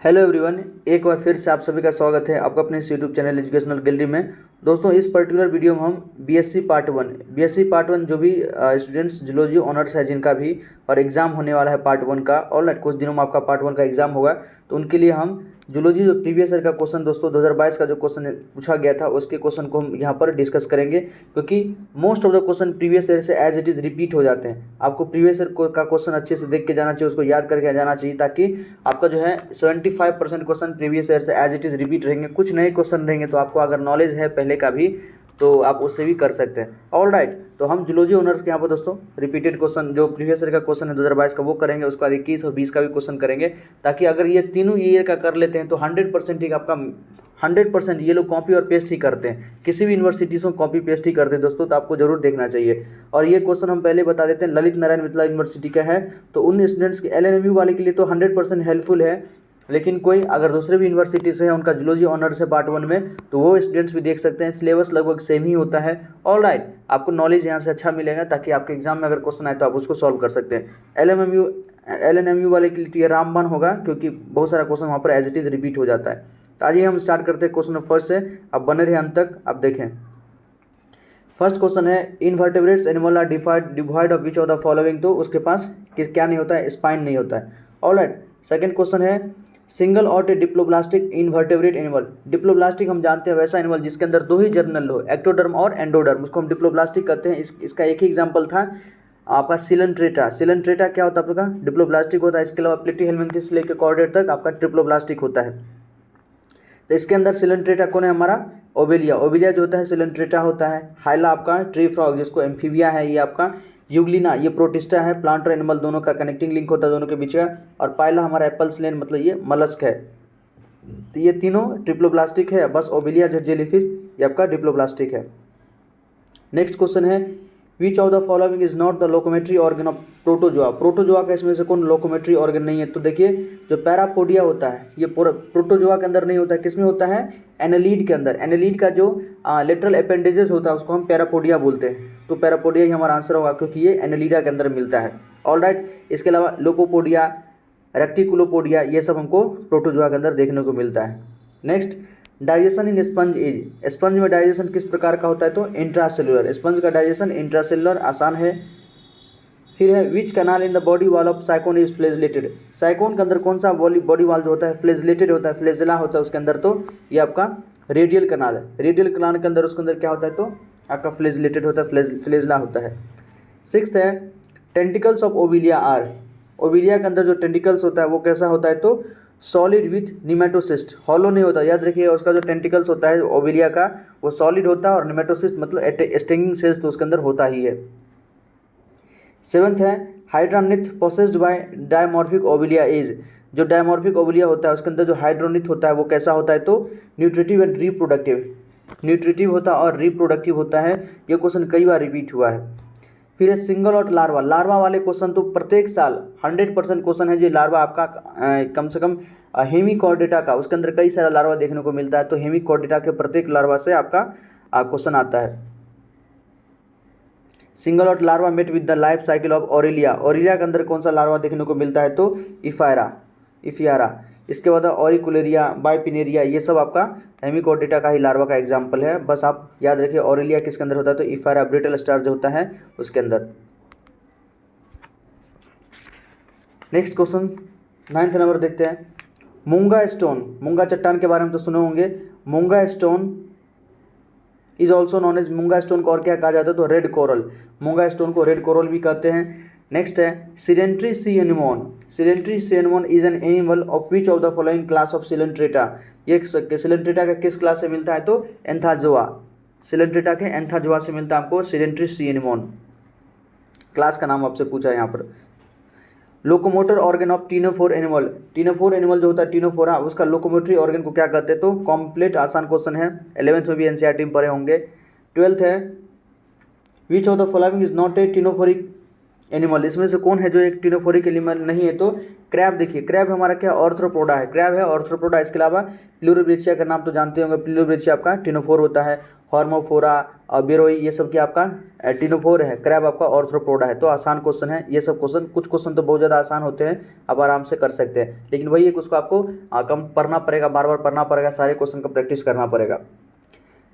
Hello everyone, एक बार फिर से आप सभी का स्वागत है आपका अपने इस यूट्यूब चैनल एजुकेशनल गैलरी में। दोस्तों, इस पर्टिकुलर वीडियो में हम बीएससी पार्ट वन जो भी स्टूडेंट्स जूलॉजी ऑनर्स है जिनका भी और एग्ज़ाम होने वाला है पार्ट वन का, ऑलराइट कुछ दिनों में आपका पार्ट वन का एग्ज़ाम होगा, तो उनके लिए हम जूलॉजी जो प्रीवियस ईयर का क्वेश्चन दोस्तों 2022 का जो क्वेश्चन पूछा गया था उसके क्वेश्चन को हम यहाँ पर डिस्कस करेंगे, क्योंकि most of the question previous year से एज इट इज़ रिपीट हो जाते हैं। आपको प्रीवियस ईयर का क्वेश्चन अच्छे से देख के जाना चाहिए, उसको याद करके जाना चाहिए, ताकि आपका जो है 75% क्वेश्चन प्रीवियस ईयर से एज इट इज़ रिपीट रहेंगे। कुछ नए क्वेश्चन रहेंगे, तो आपको अगर नॉलेज है पहले का भी तो आप उससे भी कर सकते हैं। ऑल राइट, तो हम जूलॉजी ऑनर्स के यहाँ पर दोस्तों रिपीटेड क्वेश्चन जो प्रीवियस ईयर का क्वेश्चन है 2022 का वो करेंगे, उसके बाद 21 और 20 का भी क्वेश्चन करेंगे, ताकि अगर ये तीनों ईयर का कर लेते हैं तो 100% ठीक आपका 100% ये लोग कॉपी और पेस्ट ही करते हैं, किसी भी यूनिवर्सिटी से कॉपी पेस्ट ही करते हैं दोस्तों, तो आपको जरूर देखना चाहिए। और ये क्वेश्चन हम पहले बता देते हैं, ललित नारायण मिथिला यूनिवर्सिटी का है, तो उन स्टूडेंट्स के LNMU वाले के लिए तो 100% हेल्पफुल है, लेकिन कोई अगर दूसरे भी यूनिवर्सिटी से है उनका जूलॉजी ऑनर्स है पार्ट वन में, तो वो स्टूडेंट्स भी देख सकते हैं। सिलेबस लगभग सेम ही होता है। ऑल राइट, आपको नॉलेज यहाँ से अच्छा मिलेगा, ताकि आपके एग्जाम में अगर क्वेश्चन आए तो आप उसको सॉल्व कर सकते हैं। LNMU वाले के लिए रामबाण होगा, क्योंकि बहुत सारा क्वेश्चन वहाँ पर एज इट इज़ रिपीट हो जाता है। तो आइए हम स्टार्ट करते हैं क्वेश्चन फर्स्ट से, अब बने रहे अंत तक। आप देखें, फर्स्ट क्वेश्चन है invertebrates animal are divide of which of the following, तो उसके पास क्या नहीं होता है, स्पाइन नहीं होता है। ऑल राइट, सेकेंड क्वेश्चन है सिंगल और डिप्लोब्लास्टिक इनवर्टेब्रेट एनिमल। डिप्लोब्लास्टिक हम जानते हैं वैसा एनिमल जिसके अंदर दो ही जर्नल हो, एक्टोडर्म और एंडोडर्म, उसको हम डिप्लोब्लास्टिक कहते हैं। इसका एक ही एग्जांपल था आपका सिलेंट्रेटा। सिलेंट्रेटा क्या होता है आपका, डिप्लोब्लास्टिक होता है। इसके अलावा प्लेटीहेल्मिन्थेस से लेकर कॉर्डेट तक आपका ट्रिप्लोब्लास्टिक होता है। तो इसके अंदर सिलेंट्रेटा कौन है हमारा, ओबेलिया। ओबेलिया जो होता है सिलेंट्रेटा होता है। हाइला आपका ट्री फ्रॉग जिसको एम्फीबिया है, ये आपका यूग्लिना ये प्रोटिस्टा है। प्लांट और एनिमल दोनों का कनेक्टिंग लिंक होता है दोनों के बीच का। और पाइला हमारा एप्पल स्लेन, मतलब ये मलस्क है। तो ये तीनों ट्रिप्लोब्लास्टिक है, बस ओबेलिया जो जेलीफिश ये आपका डिप्लोब्लास्टिक है। नेक्स्ट क्वेश्चन है which of the following is not the locomotory organ of protozoa. Protozoa का इसमें से कौन लोकोमेट्री ऑर्गन नहीं है, तो देखिए जो पैरापोडिया होता है ये प्रोटोजोआ के अंदर नहीं होता है, किसमें होता है, एनालीड के अंदर। एनालीड का जो लेटरल अपेंडेजेस होता है उसको हम पैरापोडिया बोलते हैं, तो पैरापोडिया ही हमारा आंसर होगा, क्योंकि ये एनालीडा के अंदर मिलता है। ऑल राइट, इसके अलावा लोपोपोडिया, रेक्टिकुलोपोडिया ये सब हमको प्रोटोजोआ के अंदर देखने को मिलता है। Next, digestion in sponge is. Sponge में डाइजेशन किस प्रकार का होता है, तो इंट्रासेलुलर। स्पंज का डाइजेशन इंट्रासेलुलर आसान है। फिर है which canal in the body wall of Sycon is flagellated. Sycon के अंदर कौन सा बॉडी वॉल जो होता है फ्लेजलेटेड होता है, फ्लेजला होता है उसके अंदर, तो ये आपका रेडियल कैनाल है। रेडियल कैनाल के अंदर उसके अंदर क्या होता है, तो आपका फ्लेजलेटेड होता है, फ्लेजला होता है। सिक्स्थ है टेंटिकल्स ऑफ ओविलिया आर। ओविलिया के अंदर जो टेंटिकल्स होता है वो कैसा होता है, तो सॉलिड विथ निमेटोसिस्ट, हॉलो नहीं होता, याद रखिएगा। उसका जो टेंटिकल्स होता है ओविलिया का वो सॉलिड होता है, और निमेटोसिस्ट मतलब स्टिंगिंग सेल्स तो उसके अंदर होता ही है। सेवंथ है हाइड्रोनिथ पोसेस्ड बाय डायमॉर्फिक ओविलिया इज। जो डायमॉर्फिक ओविलिया होता है उसके अंदर जो हाइड्रोनिथ होता है वो कैसा होता है, तो न्यूट्रिटिव एंड रिप्रोडक्टिव। न्यूट्रिटिव होता है और रिप्रोडक्टिव होता है। ये क्वेश्चन कई बार रिपीट हुआ है। फिर है सिंगल और लार्वा। लार्वा वाले क्वेश्चन तो प्रत्येक साल 100% क्वेश्चन है। जो लार्वा आपका कम से कम हेमिकॉर्डेटा का, उसके अंदर कई सारा लार्वा देखने को मिलता है, तो हेमिकॉर्डेटा के प्रत्येक लार्वा से आपका क्वेश्चन आता है। सिंगल और larva mate with the life cycle of Aurelia. Aurelia के अंदर कौन सा लार्वा देखने को मिलता है, तो इफियारा। इसके बाद ऑरिकुलेरिया, बाइपिनेरिया, ये सब आपका हेमिकॉर्डेटा का ही लार्वा का एग्जाम्पल है। बस आप याद रखिए ओरेलिया किसके अंदर होता है, तो इफियारा ब्रिटल स्टार जो होता है उसके अंदर। नेक्स्ट क्वेश्चन 9th नंबर देखते हैं। मूंगा स्टोन, मूंगा चट्टान के बारे में तो सुने होंगे। मूंगा stone is also known as, मूंगा स्टोन को और क्या कहा जाता है, तो रेड कोरल। मूंगा स्टोन को रेड कोरल भी कहते हैं। नेक्स्ट है sedentary sea anemone. Sedentary sea anemone is an animal of which of the following class of Coelenterata. ये सिलेंट्रेटा का किस क्लास से मिलता है, तो एंथाजोआ। सिलेंट्रेटा के एंथाजोआ से मिलता है आपको सिलेंट्री सी एनिमोन। क्लास का नाम आपसे पूछा है यहाँ पर। Locomotor organ of ctenophore animal. Ctenophore animal जो होता है टीनोफोरा, उसका लोकोमोटरी ऑर्गन को क्या कहते हैं, तो कॉम्प्लीट आसान क्वेश्चन है, 11th में भी एनसीईआरटी में पढ़े होंगे। 12th है which of the following is not a ctenophoric animal. इसमें से कौन है जो एक टीनोफोरिक एनिमल नहीं है, तो क्रैब। देखिए क्रैब हमारा क्या ऑर्थ्रोपोडा है, क्रैब है ऑर्थ्रोपोडा। इसके अलावा प्लूरोब्रेचिया का नाम तो जानते होंगे, प्लूरोब्रेचिया आपका टीनोफोर होता है। हॉर्मोफोरा और बिरोई, ये सब क्या आपका टिनोफोर है, क्रैब आपका ऑर्थ्रोपोडा है। तो आसान क्वेश्चन है ये सब क्वेश्चन, कुछ क्वेश्चन तो बहुत ज़्यादा आसान होते हैं, आप आराम से कर सकते हैं, लेकिन वही एक उसको आपको कम पढ़ना पड़ेगा, बार बार पढ़ना पड़ेगा, सारे क्वेश्चन का प्रैक्टिस करना पड़ेगा।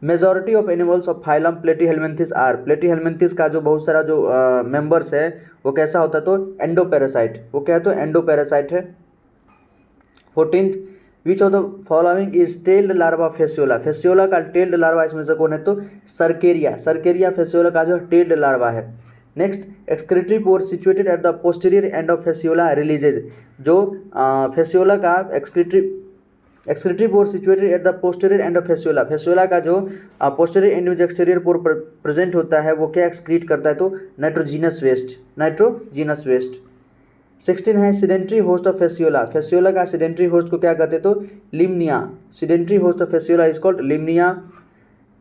Majority of animals of phylum Platyhelminthes are, Platyhelminthes का जो बहुत सारा जो मेंबर्स है वो कैसा होता है, तो एंडोपैरासाइट, वो क्या है, तो एंडोपैरासाइट है। 14th, which of the following is tailed larva Fasciola, Fasciola का टेल्ड लार्वा इसमें से कौन है, तो सर्केरिया, सर्केरिया फेसियोला का जो टेल्ड लार्वा है। Next, excretory pour situated at the posterior end of Fasciola releases, जो फेसियोला का excretory pour situated at the posterior end of Fasciola, Fasciola का जो पोस्टीरियर एंड जो एक्सटीरियर पोर प्रेजेंट होता है वो क्या एक्सक्रीट करता है, तो नाइट्रोजीनस वेस्ट, नाइट्रोजीनस वेस्ट। 16 है sedentary host of Fasciola, Fasciola का सिडेंट्री होस्ट को क्या कहते हैं, तो Limnaea, sedentary host of Fasciola is called Limnaea.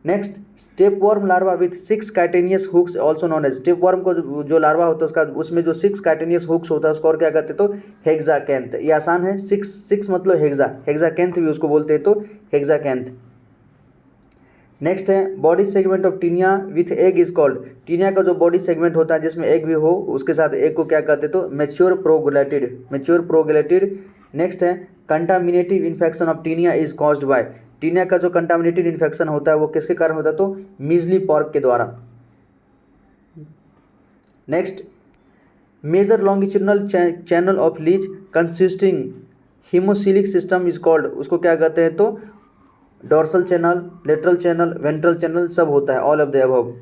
Next, tapeworm larva with 6 chitinous hooks also known as, tapeworm को जो larva होता है उसका उसमें जो 6 काइटेनियस हुक्स होता है उसको और क्या कहते हैं, तो हेक्साकैंथ। ये आसान है, 6 मतलब हेक्साकैंथ भी उसको बोलते हैं, तो हेक्साकैंथ। नेक्स्ट है body segment of Taenia with egg is called, Taenia का जो बॉडी सेगमेंट होता है जिसमें एग भी हो उसके साथ एग को क्या कहते हैं, तो mature proglottid, mature proglottid. Next है contaminative infection of Taenia is caused by, Taenia का जो कंटामिनेटेड इन्फेक्शन होता है वो किसके कारण होता है, तो मीजली पॉर्क के द्वारा। Next, major longitudinal channel of leech consisting haemocoelic system is called, उसको क्या कहते हैं, तो dorsal channel, lateral channel, ventral channel सब होता है, all of the above.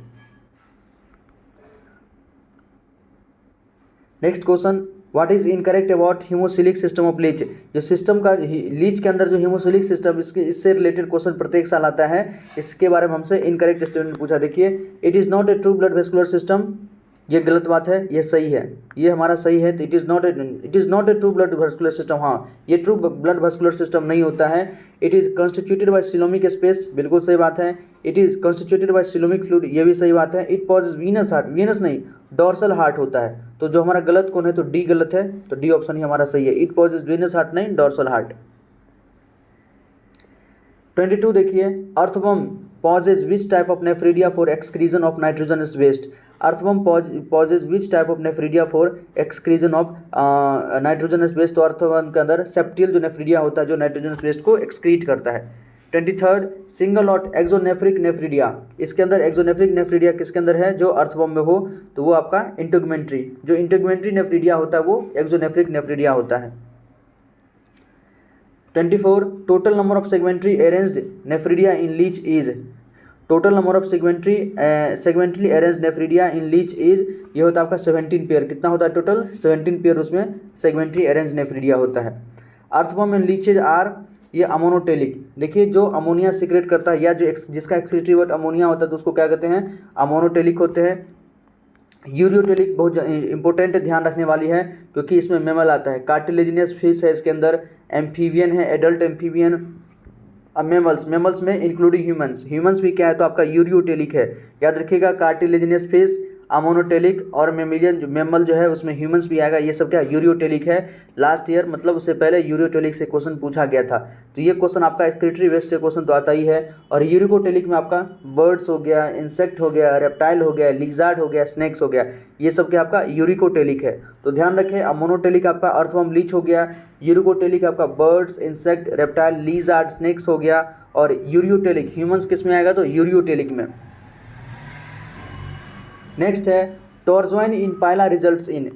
Next question, what is incorrect about haemocoelic system of leech, जो system का लीच के अंदर जो हीमोसिलिक सिस्टम इससे रिलेटेड क्वेश्चन प्रत्येक साल आता है, इसके बारे में हमसे इनकरेक्ट स्टेटमेंट पूछा। देखिए, it is not a true blood vascular system, ये गलत बात है, ये सही है, ये हमारा सही है। तो it is not a true blood vascular system, हाँ ये ट्रू ब्लड वेस्कुलर सिस्टम नहीं होता है। It is constituted by coelomic space, बिल्कुल सही बात है। It is constituted by coelomic fluid, ये भी सही बात है। It possess venous heart, venous नहीं डोर्सल हार्ट होता है, तो जो हमारा गलत कौन है, तो डी गलत है, तो डी ऑप्शन ही हमारा सही है। इट पॉजेस वीनस हार्ट नहीं डोर्सल हार्ट। 22 देखिए, earthworm possess which type of nephridia for excretion of nitrogenous waste, earthworm possess which type of nephridia for excretion of nitrogenous waste, तो earthworm के अंदर सेप्टियल जो nephridia होता है जो नाइट्रोजनस वेस्ट को एक्सक्रीट करता है। 23 सिंगल लॉट एक्सोनेफ्रिक नेफ्रीडिया, इसके अंदर एक्सोनेफ्रिक नेफ्रीडिया किसके अंदर है, जो अर्थवर्म में हो, तो वो आपका इंटेगुमेंट्री, जो इंटेगुमेंट्री नेफ्रीडिया होता है वो एक्सोनेफ्रिक नेफ्रीडिया होता है। 24 total number of segmentary arranged nephridia in leech is, total number of segmentally arranged nephridia in leech is, ये होता है आपका 17 पेयर, कितना होता है टोटल 17 पेयर उसमें सेगमेंटरी अरेंज्ड नेफ्रीडिया होता है। अर्थवर्म एंड लीचेज आर, ये अमोनोटेलिक, देखिए जो अमोनिया सीक्रेट करता है या जो जिसका एक्सक्रीटरी वर्ड अमोनिया होता है तो उसको क्या कहते हैं, अमोनोटेलिक होते हैं। यूरियोटेलिक बहुत इंपॉर्टेंट ध्यान रखने वाली है क्योंकि इसमें मैमल आता है, कार्टिलेजिनियस फिश है इसके अंदर, एम्फीबियन है, एडल्ट एम्फीबियन, मेमल्स में इंक्लूडिंग ह्यूमंस भी क्या है, तो आपका यूरियोटेलिक है, याद रखिएगा। कार्टिलेजिनियस फिश, अमोनोटेलिक और मेमिलियन जो मेमल जो है उसमें ह्यूमंस भी आएगा, ये सब क्या यूरियोटेलिक है। लास्ट ईयर मतलब उससे पहले यूरियोटेलिक से क्वेश्चन पूछा गया था, तो ये क्वेश्चन आपका एक्सक्रीटरी वेस्ट से क्वेश्चन तो आता ही है। और यूरिकोटेलिक में आपका बर्ड्स हो गया, इंसेक्ट हो गया, रेप्टाइल हो गया, लिजार्ड हो गया, स्नेक्स हो गया, ये सब क्या आपका यूरिकोटेलिक है। तो ध्यान रखें, अमोनोटेलिक आपका अर्थवर्म लीच हो गया, यूरिकोटेलिक आपका birds, insect, reptile, lizard, snakes हो गया, और यूरियोटेलिक ह्यूमंस किस में आएगा, तो यूरियोटेलिक में। नेक्स्ट है टोरजॉइन इन पाइला रिजल्ट्स इन,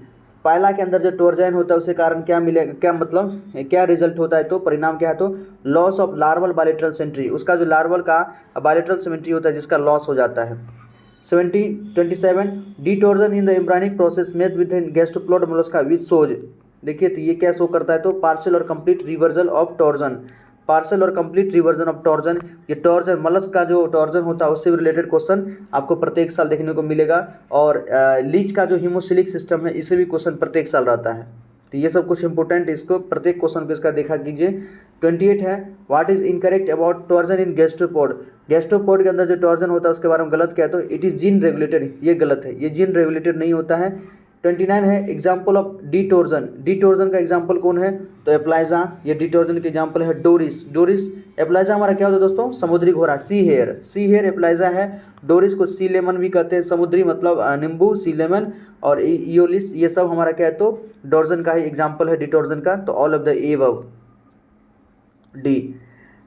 पाइला के अंदर जो टोरजॉइन होता है उससे कारण क्या मिलेगा, क्या मतलब क्या रिजल्ट होता है, तो परिणाम क्या है, तो loss of larval bilateral symmetry, उसका जो लार्वल का बायलेटरल सिमेट्री होता है जिसका लॉस हो जाता है। 27 detorsion in the embryonic process made with gastropod mollusca which shows, देखिए तो ये क्या शो करता है, तो पार्शियल और complete reversal of Trojan, partial और कंप्लीट रिवर्जन ऑफ टॉर्जन, ये टॉर्जन मलस्क का जो टॉर्जन होता है उससे भी रिलेटेड क्वेश्चन आपको प्रत्येक साल देखने को मिलेगा। और लीच का जो हीमोसिलिक सिस्टम है इससे भी क्वेश्चन प्रत्येक साल रहता है। तो ये सब कुछ इंपॉर्टेंट, इसको प्रत्येक क्वेश्चन को इसका देखा कीजिए। 28 है what is incorrect about torsion in gastropod, gastropod के अंदर जो टॉर्जन होता है उसके बारे में गलत क्या है, तो इट इज़ जीन रेगुलेटेड, ये गलत है, ये जीन रेगुलेटेड नहीं होता है। 29 है एग्जाम्पल ऑफ डिटोर्जन। डिटोर्जन का एग्जाम्पल कौन है? तो एप्लाइजा। ये डिटोर्जन के एग्जाम्पल है डोरिस। डोरिस एप्लाइजा हमारा क्या होता है दोस्तों? समुद्री घोड़ा, सी हेयर। सी हेयर एप्लाइजा है। डोरिस को सी लेमन भी कहते हैं, समुद्री मतलब नींबू, सी लेमन। और इयोलिस ये सब हमारा क्या है? तो डोर्जन का ही एग्जाम्पल है डिटोर्जन का। तो all of the above, D.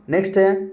Next है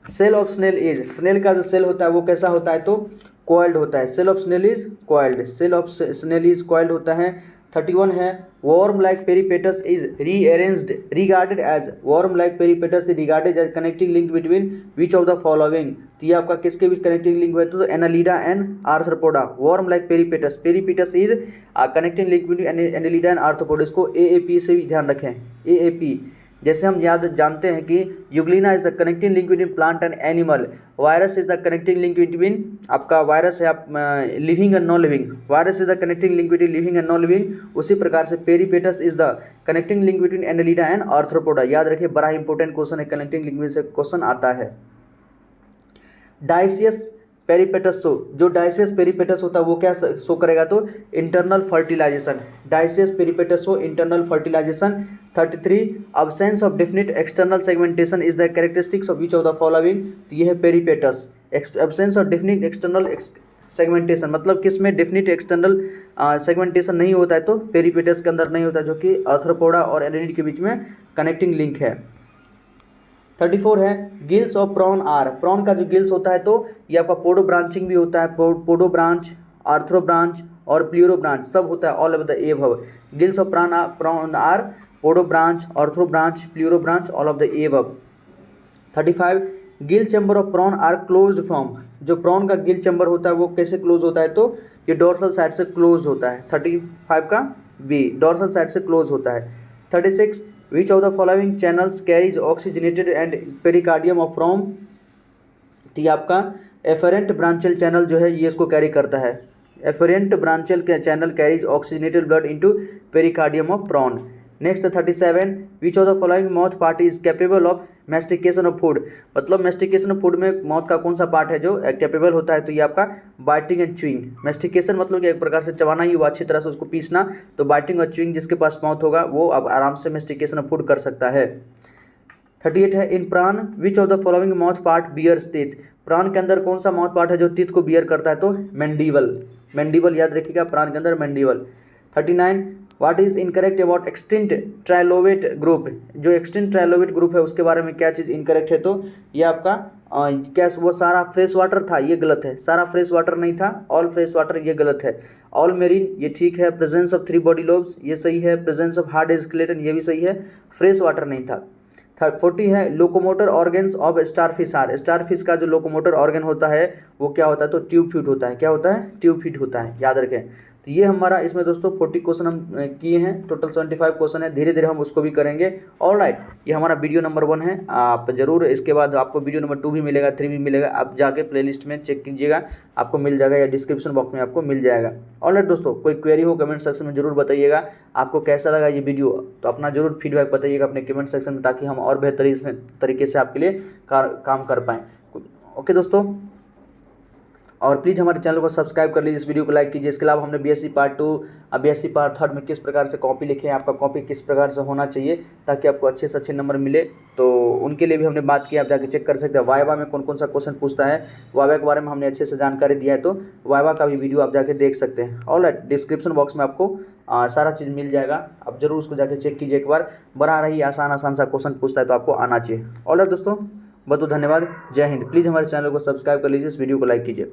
shell of snail is. Snail का जो सेल होता है वो कैसा होता है? तो कॉइल्ड होता है। Shell of snail is coiled. Shell of snail is coiled होता है। 31 है worm like Peripatus is rearranged regarded as. Worm like Peripatus is regarded as connecting link between which of the following. तो ये आपका किसके बीच कनेक्टिंग लिंक हुआ? तो Annelida and Arthropoda. Worm like Peripatus, Peripatus is connecting link between Annelida and Arthropoda. इसको AAP से भी ध्यान रखें, AAP। जैसे हम याद जानते हैं कि Euglena is the connecting link between plant and animal. Virus is the connecting link between, आपका वायरस है आप living and non living. Virus is the connecting link between living and non living. उसी प्रकार से peripatus is the connecting link between Annelida and arthropoda. याद रखिए, बड़ा important question है, कनेक्टिंग लिंक में से क्वेश्चन आता है। डाइसियस पेरीपेटस शो, जो डाइसियस पेरीपेटस होता है वो क्या शो करेगा? तो internal fertilisation. Dioecious Peripatus show internal fertilisation. 33 absence of definite external segmentation is the characteristics of which of the following. तो ये है Peripatus. Absence of definite external segmentation मतलब किस में डेफिनिट एक्सटर्नल सेगमेंटेशन नहीं होता है? तो पेरीपेटस के अंदर नहीं होता है, जो कि आर्थ्रोपोडा और एनालिड के बीच में कनेक्टिंग लिंक है। 34 है gills of prawn are. Prawn का जो गिल्स होता है तो ये आपका पोडो ब्रांचिंग भी होता है, पोडो ब्रांच, आर्थ्रो ब्रांच और प्ल्यूरो ब्रांच सब होता है, all of the above. Gills of prawn are podobranch, arthrobranch, pleurobranch, all of the above. 35 gill chamber of prawn are closed from. जो prawn का gill chamber होता है वो कैसे क्लोज होता है? तो ये डोर्सल साइड से क्लोज होता है। 35 का बी, डोर्सल साइड से क्लोज होता है। 36 विच of the following channels carries oxygenated and pericardium of from. तो ये आपका एफरेंट ब्रांचियल चैनल जो है ये इसको कैरी करता है। Efferent branchial channel carries oxygenated blood into pericardium of prawn. Next 37 which of the following mouth part is capable of mastication of food. मतलब मैस्टिकेशन ऑफ फूड में माउथ का कौन सा पार्ट है जो कैपेबल होता है? तो ये आपका बाइटिंग एंड च्यूइंग। मैस्टिकेशन मतलब कि एक प्रकार से चबाना ही हुआ, अच्छी तरह से उसको पीसना। तो बाइटिंग और च्यूइंग जिसके पास माउथ होगा वो अब आराम से मैस्टिकेशन ऑफ फूड कर सकता है। 38 है in prawn which of the following mouth part bears teeth. Prawn के अंदर कौन सा माउथ पार्ट है जो टीथ को बियर करता है? तो मैंडिबल। मैंडिबल याद रखिएगा, प्राण के अंदर mandible. 39 what is incorrect about extinct trilobite group. जो एक्सटिंक्ट ट्राइलोवेट ग्रुप है उसके बारे में क्या चीज़ इनकरेक्ट है? तो ये आपका क्या वो सारा फ्रेश वाटर था, ये गलत है। सारा फ्रेश वाटर नहीं था, ऑल फ्रेश वाटर, ये गलत है। ऑल मेरीन ये ठीक है। प्रेजेंस ऑफ 3 बॉडी लोब्स ये सही है। प्रेजेंस ऑफ हार्ड स्केलेटन ये भी सही है। फ्रेश वाटर नहीं था। 40 है locomotor organs of starfish are. Starfish का जो लोकोमोटर ऑर्गन होता है वो क्या होता है? तो ट्यूब फीट होता है। क्या होता है? ट्यूब फीट होता है, याद रखें। तो ये हमारा इसमें दोस्तों 40 क्वेश्चन हम किए हैं। टोटल 75 क्वेश्चन है, धीरे धीरे हम उसको भी करेंगे। ऑलराइट, ये हमारा वीडियो नंबर 1 है। आप जरूर इसके बाद आपको वीडियो नंबर 2 भी मिलेगा, 3 भी मिलेगा। आप जाके प्लेलिस्ट में चेक कीजिएगा, आपको मिल जाएगा, या डिस्क्रिप्शन बॉक्स में आपको मिल जाएगा। ऑलराइट दोस्तों, कोई क्वेरी हो कमेंट सेक्शन में जरूर बताइएगा। आपको कैसा लगा ये वीडियो, तो अपना जरूर फीडबैक बताइएगा अपने कमेंट सेक्शन में, ताकि हम और बेहतर तरीके से आपके लिए काम कर पाएँ। ओके दोस्तों, और प्लीज़ हमारे चैनल को सब्सक्राइब कर लीजिए, इस वीडियो को लाइक कीजिए। इसके अलावा हमने BSc पार्ट 2 और BSc पार्ट 3 में किस प्रकार से कॉपी लिखे हैं, आपका कॉपी किस प्रकार से होना चाहिए ताकि आपको अच्छे से अच्छे नंबर मिले, तो उनके लिए भी हमने बात की। आप जाके चेक कर सकते हैं। वाइवा में कौन कौन सा क्वेश्चन पूछता है, वाइवा के बारे में हमने अच्छे से जानकारी दिया है, तो वाइवा का भी वीडियो आप जाके देख सकते हैं। ऑलराइट, डिस्क्रिप्शन बॉक्स में आपको सारा चीज़ मिल जाएगा, आप जरूर उसको जाके चेक कीजिए एक बार। बना रही आसान सा क्वेश्चन पूछता है तो आपको आना चाहिए। ऑलराइट दोस्तों, बहुत बहुत धन्यवाद। जय हिंद। प्लीज़ हमारे चैनल को सब्सक्राइब कर लीजिए, इस वीडियो को लाइक कीजिए।